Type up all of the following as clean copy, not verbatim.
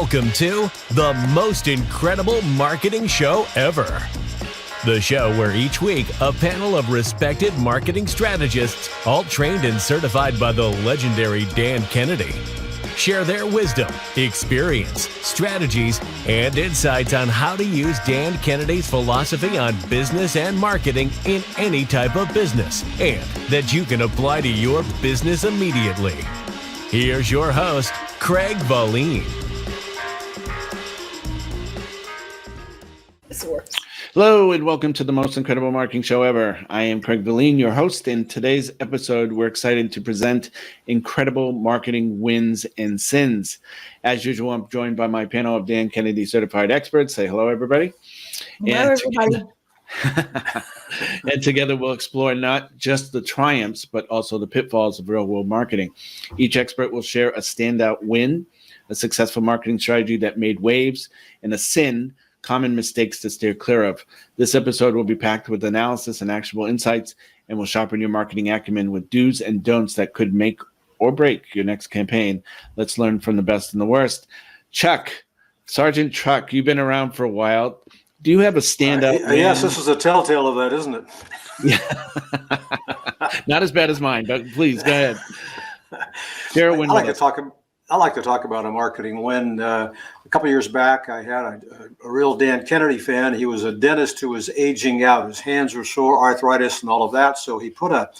Welcome to the most incredible marketing show ever. The show where each week a panel of respected marketing strategists, all trained and certified by the legendary Dan Kennedy, share their wisdom, experience, strategies, and insights on how to use Dan Kennedy's philosophy on business and marketing in any type of business, and that you can apply to your business immediately. Here's your host, Craig Valine. Hello and welcome to the most incredible marketing show ever. I am Craig Valine, your host. In today's episode, we're excited to present incredible marketing wins and sins. As usual, I'm joined by my panel of Dan Kennedy certified experts. Say hello, everybody. Hello, everybody. And together we'll explore not just the triumphs, but also the pitfalls of real-world marketing. Each expert will share a standout win, a successful marketing strategy that made waves, and a sin, common mistakes to steer clear of. This episode will be packed with analysis and actionable insights, and will sharpen your marketing acumen with do's and don'ts that could make or break your next campaign. Let's learn from the best and the worst. Chuck, Sergeant Chuck, you've been around for a while. Do you have a standout win? Yes, this is a telltale of that, isn't it? Yeah. Not as bad as mine, but please go ahead. Share a win. I like to talk about a marketing win. A couple of years back, I had a real Dan Kennedy fan. He was a dentist who was aging out. His hands were sore, arthritis, and all of that. So he put a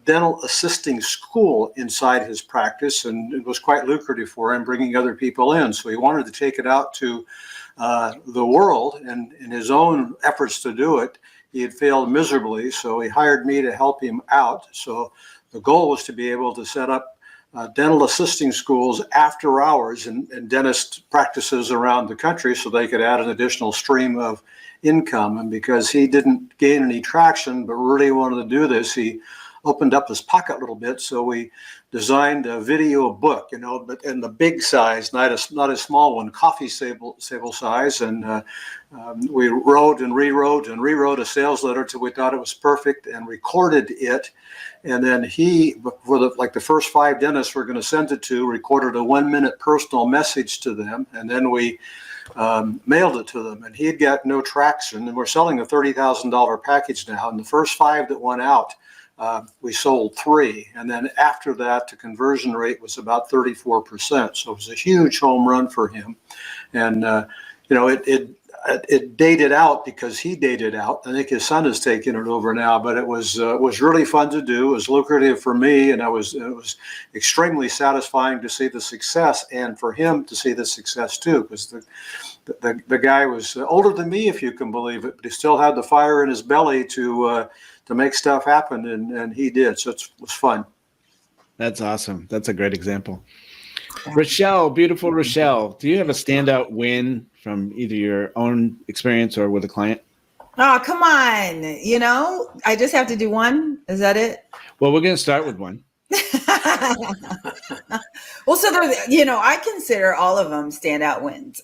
dental assisting school inside his practice, and it was quite lucrative for him, bringing other people in. So he wanted to take it out to the world, and in his own efforts to do it, he had failed miserably. So he hired me to help him out. So the goal was to be able to set up dental assisting schools after hours in dentist practices around the country so they could add an additional stream of income. And because he didn't gain any traction, but really wanted to do this, he opened up his pocket a little bit. So we designed a video book, but in the big size, not a small one, coffee table size. And we wrote and rewrote a sales letter till we thought it was perfect and recorded it. And then he, for the first 5 dentists we're going to send it to, recorded a 1-minute personal message to them. And then we mailed it to them, and he had got no traction. And we're selling a $30,000 package now. And the first 5 that went out, we sold 3. And then after that, the conversion rate was about 34%. So it was a huge home run for him. And, it dated out because he dated out. I think his son has taken it over now, but it was really fun to do. It was lucrative for me, and it was extremely satisfying to see the success, and for him to see the success too, because the guy was older than me, if you can believe it, but he still had the fire in his belly to make stuff happen, and he did. So it was fun. That's awesome. That's a great example. Rochelle, beautiful Rochelle, do you have a standout win from either your own experience or with a client? Oh, come on. I just have to do one. Is that it? Well, we're going to start with one. Well, so I consider all of them standout wins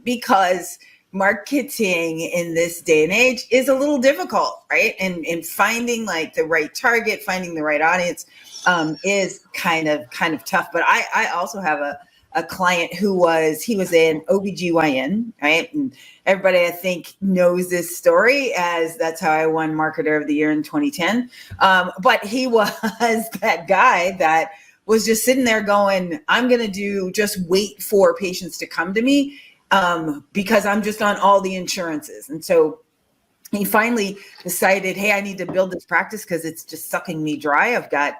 because marketing in this day and age is a little difficult, right? And finding the right target, finding the right audience is kind of tough. But I also have a client he was an OBGYN, right? And everybody I think knows this story as that's how I won Marketer of the Year in 2010. But he was that guy that was just sitting there going, I'm going to just wait for patients to come to me because I'm just on all the insurances. And so he finally decided, hey, I need to build this practice because it's just sucking me dry. I've got,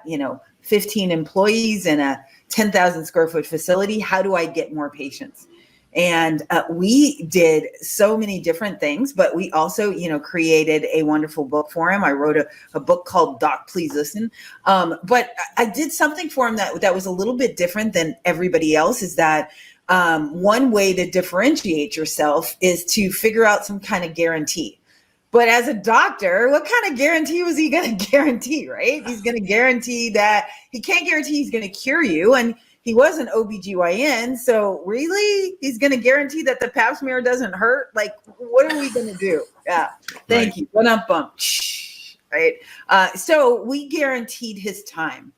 15 employees in a 10,000 square foot facility. How do I get more patients? And we did so many different things, but we also, created a wonderful book for him. I wrote a book called Doc, Please Listen. But I did something for him that was a little bit different than everybody else, is that one way to differentiate yourself is to figure out some kind of guarantee. But as a doctor, what kind of guarantee was he going to guarantee, right? He's going to guarantee that he can't guarantee he's going to cure you. And he was an OBGYN. So really, he's going to guarantee that the pap smear doesn't hurt? Like, what are we going to do? Yeah. Thank you. Bump. Right. So we guaranteed his time.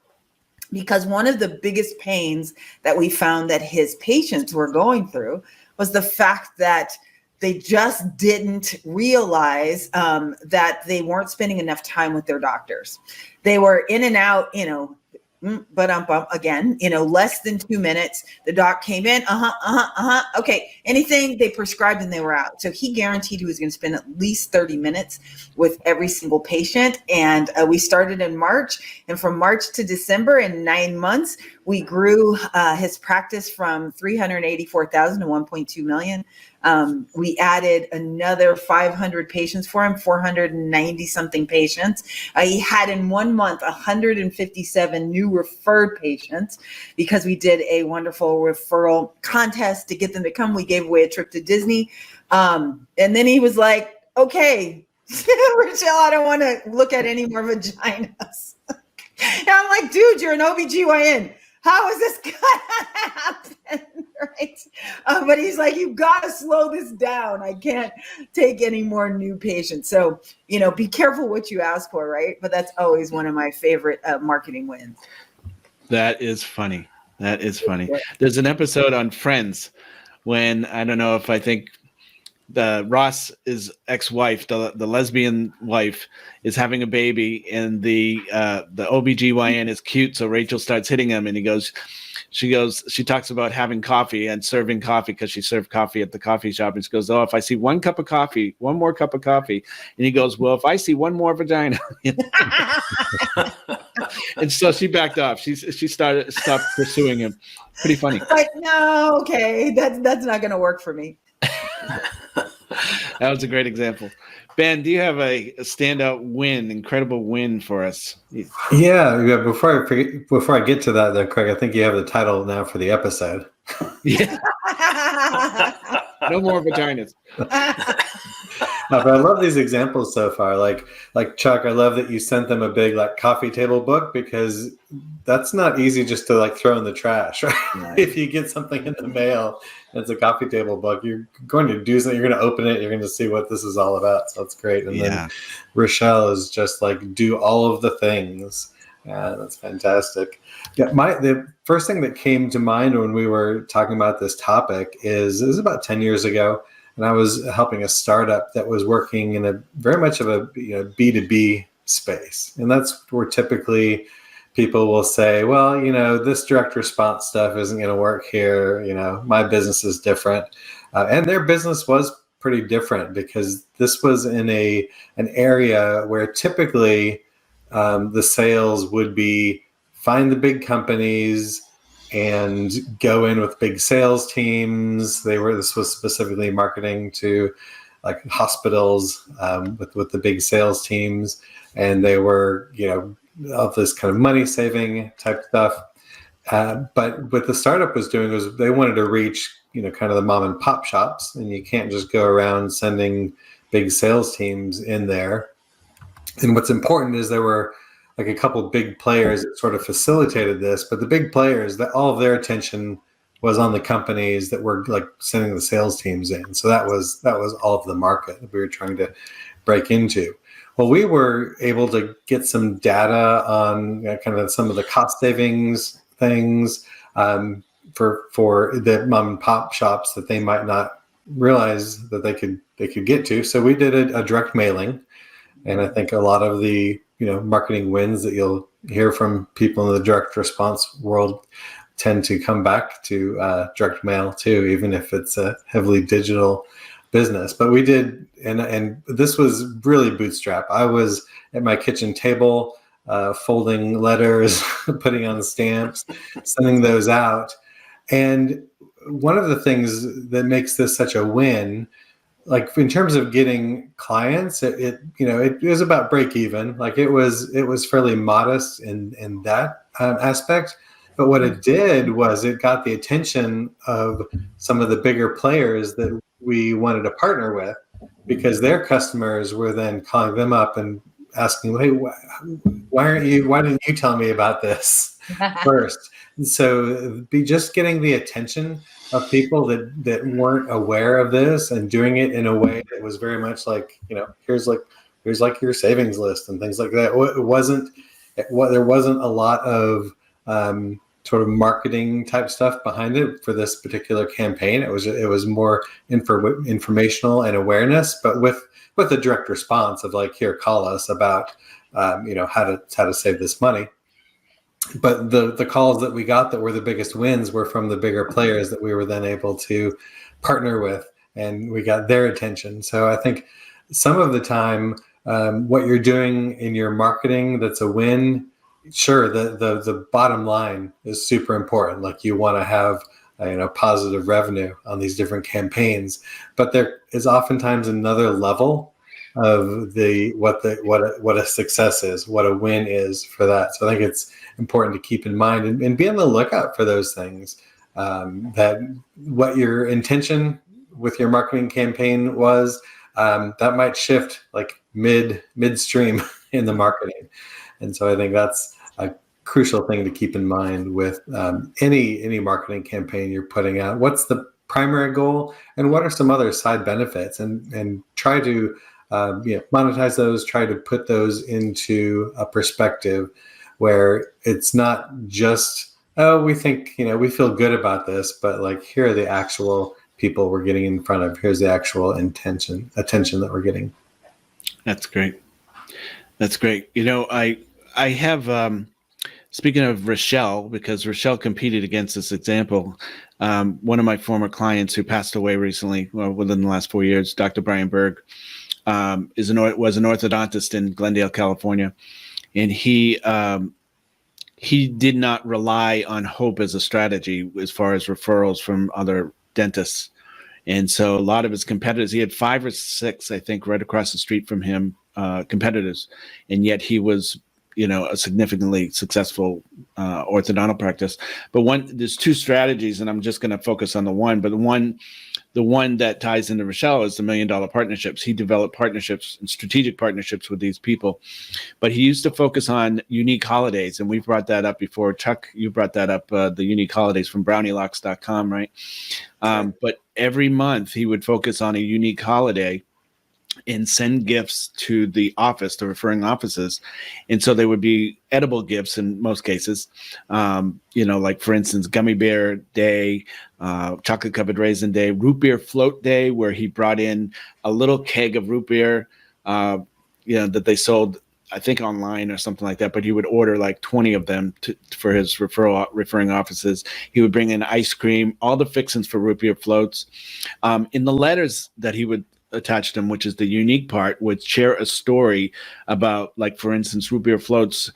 because one of the biggest pains that we found that his patients were going through was the fact that they just didn't realize that they weren't spending enough time with their doctors. They were in and out, again, less than 2 minutes. The doc came in, okay, anything they prescribed and they were out. So he guaranteed he was going to spend at least 30 minutes with every single patient. And we started in March, and from March to December, in 9 months, we grew his practice from 384,000 to 1.2 million. We added another 500 patients for him, 490 something patients. He had in 1 month 157 new referred patients because we did a wonderful referral contest to get them to come. We gave away a trip to Disney. And then he was like, okay, Rochelle, I don't want to look at any more vaginas. And I'm like, dude, you're an OBGYN. How is this gonna happen? Right? But he's like, you've got to slow this down. I can't take any more new patients. So, be careful what you ask for, right? But that's always one of my favorite marketing wins. That is funny. There's an episode on Friends when, I don't know if I think Ross's ex-wife, the lesbian wife, is having a baby, and the OBGYN is cute, so Rachel starts hitting him, and she talks about having coffee and serving coffee because she served coffee at the coffee shop, and she goes, oh, if I see one more cup of coffee, and he goes, well, if I see one more vagina. And so she backed off. She stopped pursuing him. Pretty funny. Like, no, okay, that's not going to work for me. That was a great example. Ben, do you have a standout win, incredible win for us? Yeah. Before I get to that, though, Craig, I think you have the title now for the episode. Yeah. No more vaginas. But I love these examples so far. Like Chuck, I love that you sent them a big coffee table book, because that's not easy just to throw in the trash, right? Right. If you get something in the mail and it's a coffee table book, you're going to do something. You're going to open it. You're going to see what this is all about. So that's great. And then Rochelle is just do all of the things. Yeah, that's fantastic. Yeah, the first thing that came to mind when we were talking about this topic is it was about 10 years ago. And I was helping a startup that was working in a very much of a B2B space. And that's where typically people will say, well, this direct response stuff isn't going to work here. My business is different. And their business was pretty different, because this was in an area where typically the sales would be find the big companies and go in with big sales teams. This was specifically marketing to hospitals with the big sales teams, and they were of this kind of money saving type stuff. But what the startup was doing was they wanted to reach kind of the mom and pop shops, and you can't just go around sending big sales teams in there. And what's important is there were a couple big players that sort of facilitated this, but the big players, that all of their attention was on the companies that were sending the sales teams in. So that was all of the market that we were trying to break into. Well, we were able to get some data on kind of some of the cost savings things for the mom and pop shops that they might not realize that they could get to. So we did a direct mailing, and I think a lot of the marketing wins that you'll hear from people in the direct response world tend to come back to direct mail too, even if it's a heavily digital business. But we did, and this was really bootstrap. I was at my kitchen table, folding letters, putting on stamps, sending those out. And one of the things that makes this such a win, in terms of getting clients, it was about break even. It was fairly modest in that aspect. But what it did was it got the attention of some of the bigger players that we wanted to partner with, because their customers were then calling them up and asking, hey, why didn't you tell me about this first? And so just getting the attention of people that weren't aware of this, and doing it in a way that was very much here's your savings list and things like that. There wasn't a lot of sort of marketing type stuff behind it for this particular campaign. It was more informational and awareness, but with a direct response of like, here, call us about how to save this money. But the calls that we got that were the biggest wins were from the bigger players that we were then able to partner with, and we got their attention. So I think some of the time, what you're doing in your marketing that's a win, sure, the bottom line is super important. Like you want to have positive revenue on these different campaigns, but there is oftentimes another level of what a success is, what a win is for that. So I think it's important to keep in mind and be on the lookout for those things, that what your intention with your marketing campaign was, that might shift like midstream in the marketing. And so I think that's a crucial thing to keep in mind with any marketing campaign you're putting out. What's the primary goal, and what are some other side benefits, and try to monetize those, try to put those into a perspective where it's not just, we think, we feel good about this, but like, here are the actual people we're getting in front of. Here's the actual attention that we're getting. That's great. That's great. I have, speaking of Rochelle, because Rochelle competed against this example, one of my former clients who passed away recently, within the last 4 years, Dr. Brian Berg, was an orthodontist in Glendale, California. And he did not rely on hope as a strategy as far as referrals from other dentists. And so a lot of his competitors, he had 5 or 6, I think, right across the street from him, competitors. And yet he was, a significantly successful orthodontal practice. But there's 2 strategies, and I'm just going to focus on the one. But the one that ties into Rochelle is the $1 Million partnerships. He developed partnerships and strategic partnerships with these people. But he used to focus on unique holidays, and we've brought that up before. Chuck, you brought that up, the unique holidays from brownielocks.com, right? But every month he would focus on a unique holiday and send gifts to the office, the referring offices. And so they would be edible gifts in most cases, like, for instance, Gummy Bear Day, Chocolate Covered Raisin Day, Root Beer Float Day, where he brought in a little keg of root beer, that they sold, I think, online or something like that. But he would order like 20 of them for his referring offices. He would bring in ice cream, all the fixings for root beer floats. In the letters that he would attach them, which is the unique part, would share a story about, like, for instance, Root Beer Floats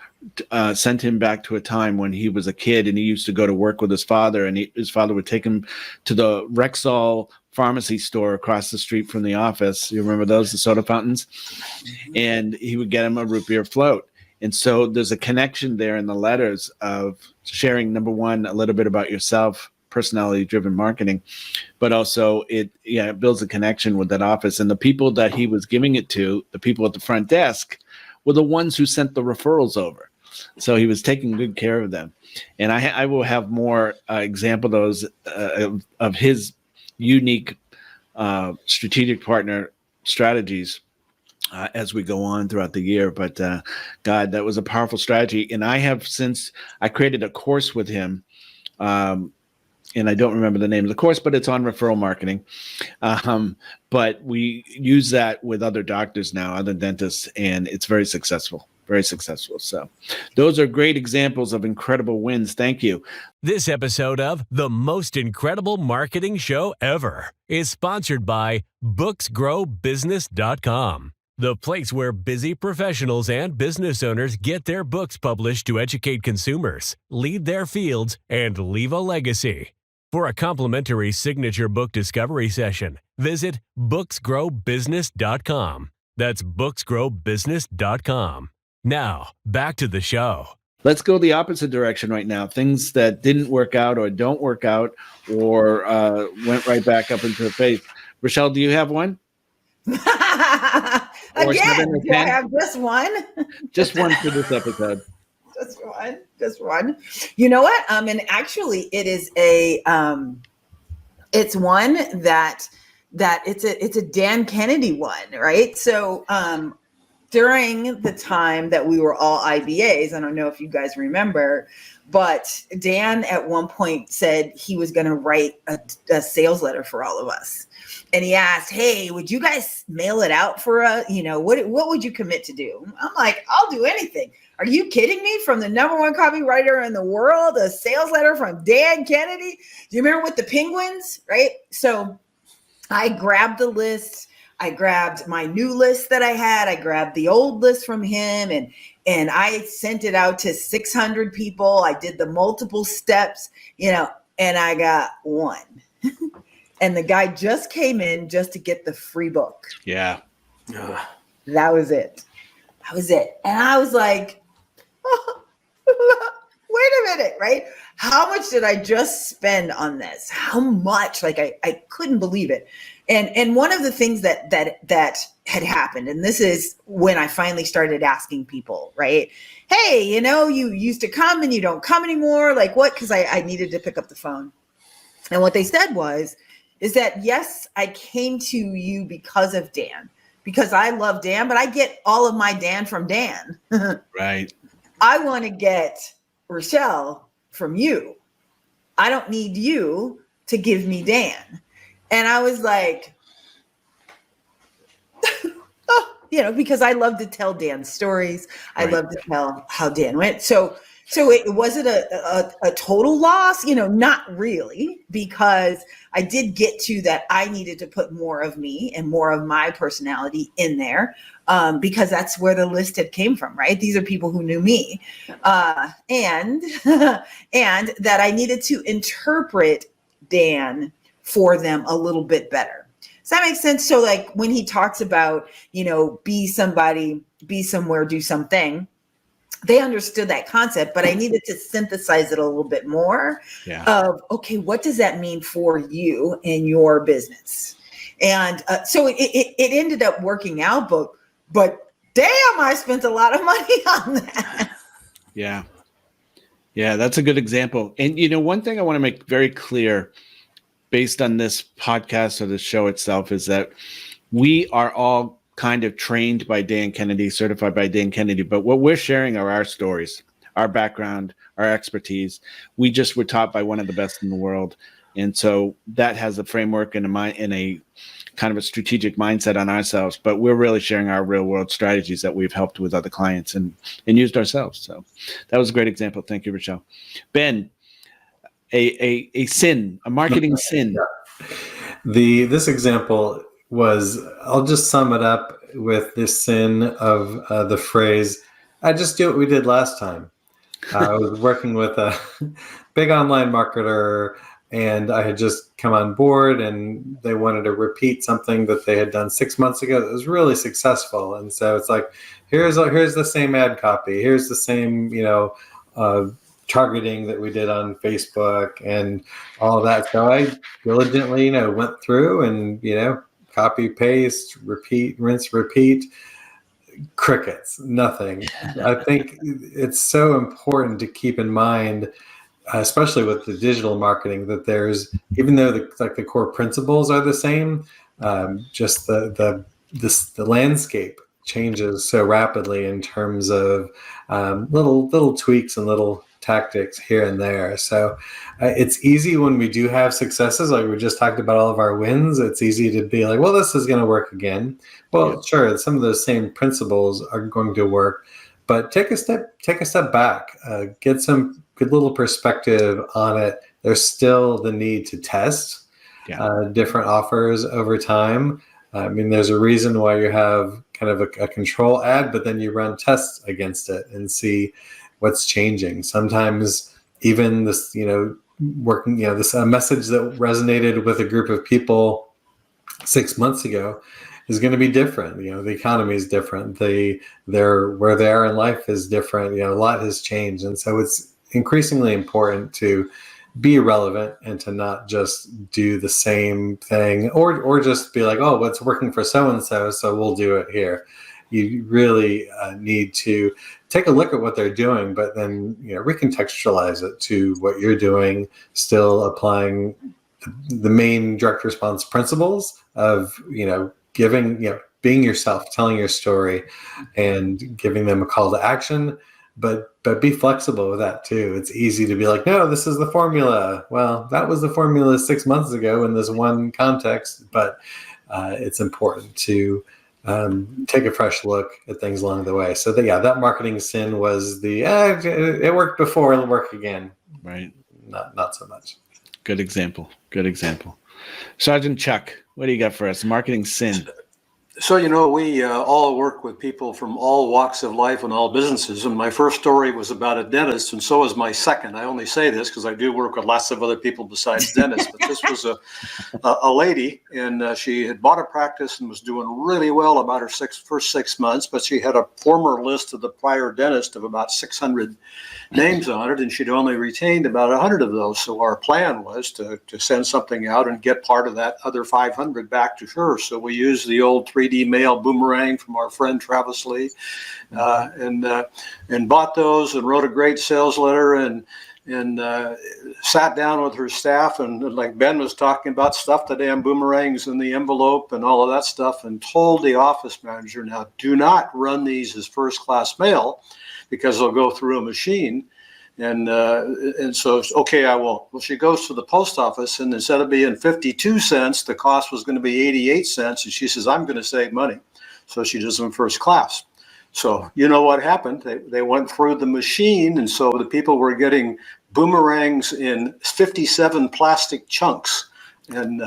sent him back to a time when he was a kid and he used to go to work with his father, and his father would take him to the Rexall pharmacy store across the street from the office. You remember those, the soda fountains? And he would get him a root beer float. And so there's a connection there in the letters of sharing, number one, a little bit about yourself, personality-driven marketing, but also it builds a connection with that office. And the people that he was giving it to, the people at the front desk, were the ones who sent the referrals over. So he was taking good care of them. And I will have more example of his unique strategic partner strategies as we go on throughout the year. But God, that was a powerful strategy. And I created a course with him, and I don't remember the name of the course, but it's on referral marketing. But we use that with other doctors now, other dentists, and it's very successful, very successful. So those are great examples of incredible wins. Thank you. This episode of The Most Incredible Marketing Show Ever is sponsored by booksgrowbusiness.com, the place where busy professionals and business owners get their books published to educate consumers, lead their fields, and leave a legacy. For a complimentary signature book discovery session, visit booksgrowbusiness.com. That's booksgrowbusiness.com. Now, back to the show. Let's go the opposite direction right now. Things that didn't work out or don't work out or went right back up into the face. Rochelle, do you have one? Again, do I have just one? Just one for this episode. Just one. You know what? And actually it is it's one that it's a Dan Kennedy one, right? So during the time that we were all IBAs, I don't know if you guys remember, but Dan at one point said he was going to write a sales letter for all of us. And he asked, hey, would you guys mail it out for us? What would you commit to do? I'm like, I'll do anything. Are you kidding me? From the number one copywriter in the world, a sales letter from Dan Kennedy. Do you remember with the penguins, right? So I grabbed the list. I grabbed my new list that I had. I grabbed the old list from him and I sent it out to 600 people. I did the multiple steps, and I got one. And the guy just came in just to get the free book. Yeah. That was it. And I was like, oh, wait a minute, right? How much did I just spend on this? How much? Like I couldn't believe it. And one of the things that had happened, and this is when I finally started asking people, right? Hey, you used to come and you don't come anymore. Like what? Because I needed to pick up the phone. And what they said is that, yes, I came to you because of Dan, because I love Dan, but I get all of my Dan from Dan. Right. I want to get Rochelle from you. I don't need you to give me Dan. And I was like, because I love to tell Dan's stories. Right. I love to tell how Dan went. So was it a total loss? Not really, because I did get to that. I needed to put more of me and more of my personality in there, because that's where the list had came from, right? These are people who knew me, and and that I needed to interpret Dan for them a little bit better. Does that make sense? So like when he talks about, be somebody, be somewhere, do something, they understood that concept, but I needed to synthesize it a little bit more of, okay, what does that mean for you and your business? And so it ended up working out, but damn, I spent a lot of money on that. Yeah. Yeah, that's a good example. And, one thing I want to make very clear based on this podcast or the show itself is that we are all kind of trained by Dan Kennedy, certified by Dan Kennedy, but what we're sharing are our stories, our background, our expertise. We just were taught by one of the best in the world. And so that has a framework and a kind of a strategic mindset on ourselves, but we're really sharing our real world strategies that we've helped with other clients and used ourselves. So that was a great example. Thank you, Rochelle. Ben, a sin, a marketing sin. This example was, I'll just sum it up with this sin of the phrase, I just do what we did last time. I was working with a big online marketer and I had just come on board and they wanted to repeat something that they had done 6 months ago that was really successful. And so it's like, here's the same ad copy. Here's the same, targeting that we did on Facebook and all of that. So I diligently, went through and, copy, paste, repeat, rinse, repeat. Crickets, nothing. I think it's so important to keep in mind, especially with the digital marketing, that there's, even though the core principles are the same, just the landscape changes so rapidly in terms of little tweaks and little tactics here and there. So it's easy when we do have successes, like we just talked about all of our wins. It's easy to be like, well, this is going to work again. Well, sure, some of those same principles are going to work, but take a step back, get some good little perspective on it. There's still the need to test different offers over time. I mean, there's a reason why you have kind of a control ad, but then you run tests against it and see what's changing. Sometimes even this, working, this message that resonated with a group of people 6 months ago is going to be different. The economy is different. Where they are in life is different. A lot has changed. And so it's increasingly important to be relevant and to not just do the same thing or just be like, oh, what's working for so-and-so, so we'll do it here. You really need to take a look at what they're doing, but then recontextualize it to what you're doing, still applying the main direct response principles of being being yourself, telling your story, and giving them a call to action. But be flexible with that too. It's easy to be like, no, this is the formula. Well, that was the formula 6 months ago in this one context. But it's important to take a fresh look at things along the way. So that marketing sin was it worked before, it'll work again. Right. Not so much. Good example. Sergeant Chuck, what do you got for us? Marketing sin. So, we all work with people from all walks of life and all businesses. And my first story was about a dentist, and so is my second. I only say this because I do work with lots of other people besides dentists. But this was a lady, and she had bought a practice and was doing really well about her first 6 months. But she had a former list of the prior dentist of about 600 names on it, and she'd only retained about 100 of those. So our plan was to send something out and get part of that other 500 back to her. So we used the old 3D mail boomerang from our friend Travis Lee, and bought those and wrote a great sales letter and sat down with her staff, and like Ben was talking about, stuffed the damn boomerangs in the envelope and all of that stuff, and told the office manager, now do not run these as first class mail because they'll go through a machine. And so, okay, I won't. Well, she goes to the post office, and instead of being 52 cents, the cost was going to be 88 cents. And she says, I'm going to save money. So she does them first class. So you know what happened? They went through the machine, and so the people were getting boomerangs in 57 plastic chunks. And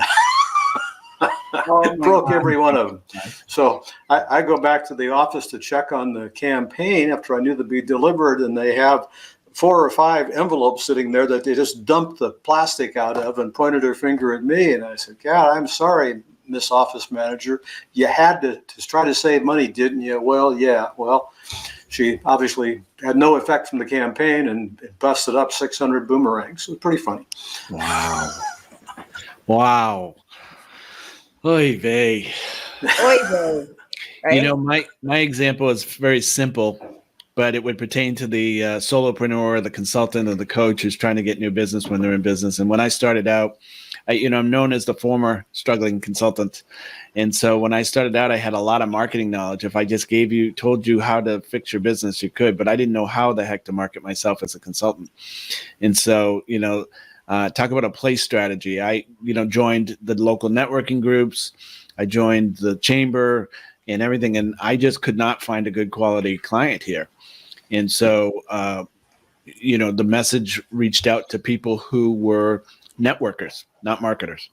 it broke every one of them. So I go back to the office to check on the campaign after I knew they'd be delivered, and they have 4 or 5 envelopes sitting there that they just dumped the plastic out of and pointed her finger at me. And I said, God, I'm sorry, Miss Office Manager. You had to try to save money, didn't you? Well, yeah. Well, she obviously had no effect from the campaign, and it busted up 600 boomerangs. It was pretty funny. Wow. Oy vey. Oy vey. Right? My example is very simple, but it would pertain to the solopreneur, the consultant, or the coach who's trying to get new business when they're in business. And when I started out, I'm known as the former struggling consultant. And so when I started out, I had a lot of marketing knowledge. If I just told you how to fix your business, you could, but I didn't know how the heck to market myself as a consultant. And so, talk about a place strategy. I, joined the local networking groups. I joined the chamber and everything. And I just could not find a good quality client here. And so, the message reached out to people who were networkers, not marketers.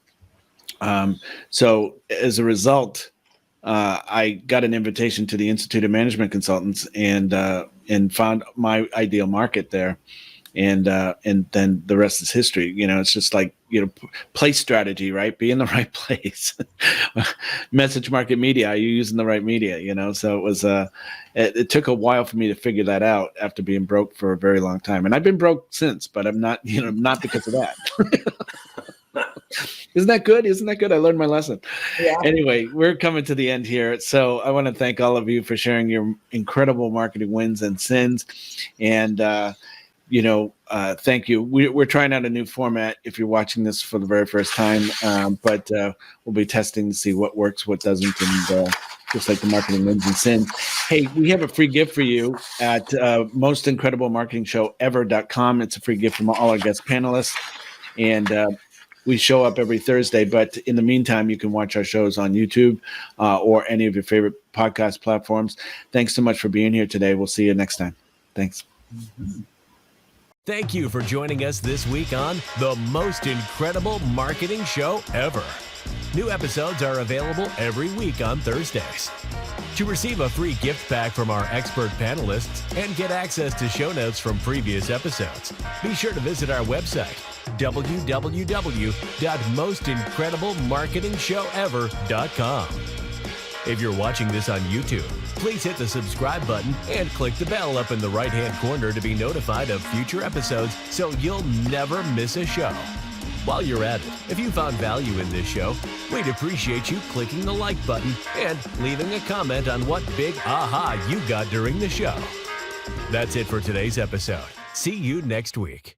So as a result, I got an invitation to the Institute of Management Consultants and found my ideal market there. And then the rest is history. It's just like, place strategy, right? Be in the right place. Message market media. Are you using the right media? So it was, it took a while for me to figure that out after being broke for a very long time. And I've been broke since, but I'm not, not because of that. Isn't that good? I learned my lesson. Yeah. Anyway, we're coming to the end here. So I want to thank all of you for sharing your incredible marketing wins and sins. And, thank you. We're trying out a new format if you're watching this for the very first time, but we'll be testing to see what works, what doesn't, and just like the marketing wins and sins. Hey, we have a free gift for you at mostincrediblemarketingshowever.com. It's a free gift from all our guest panelists, and we show up every Thursday, but in the meantime, you can watch our shows on YouTube or any of your favorite podcast platforms. Thanks so much for being here today. We'll see you next time. Thanks. Thank you for joining us this week on The Most Incredible Marketing Show Ever. New episodes are available every week on Thursdays. To receive a free gift pack from our expert panelists and get access to show notes from previous episodes, be sure to visit our website, www.mostincrediblemarketingshowever.com. If you're watching this on YouTube, please hit the subscribe button and click the bell up in the right-hand corner to be notified of future episodes so you'll never miss a show. While you're at it, if you found value in this show, we'd appreciate you clicking the like button and leaving a comment on what big aha you got during the show. That's it for today's episode. See you next week.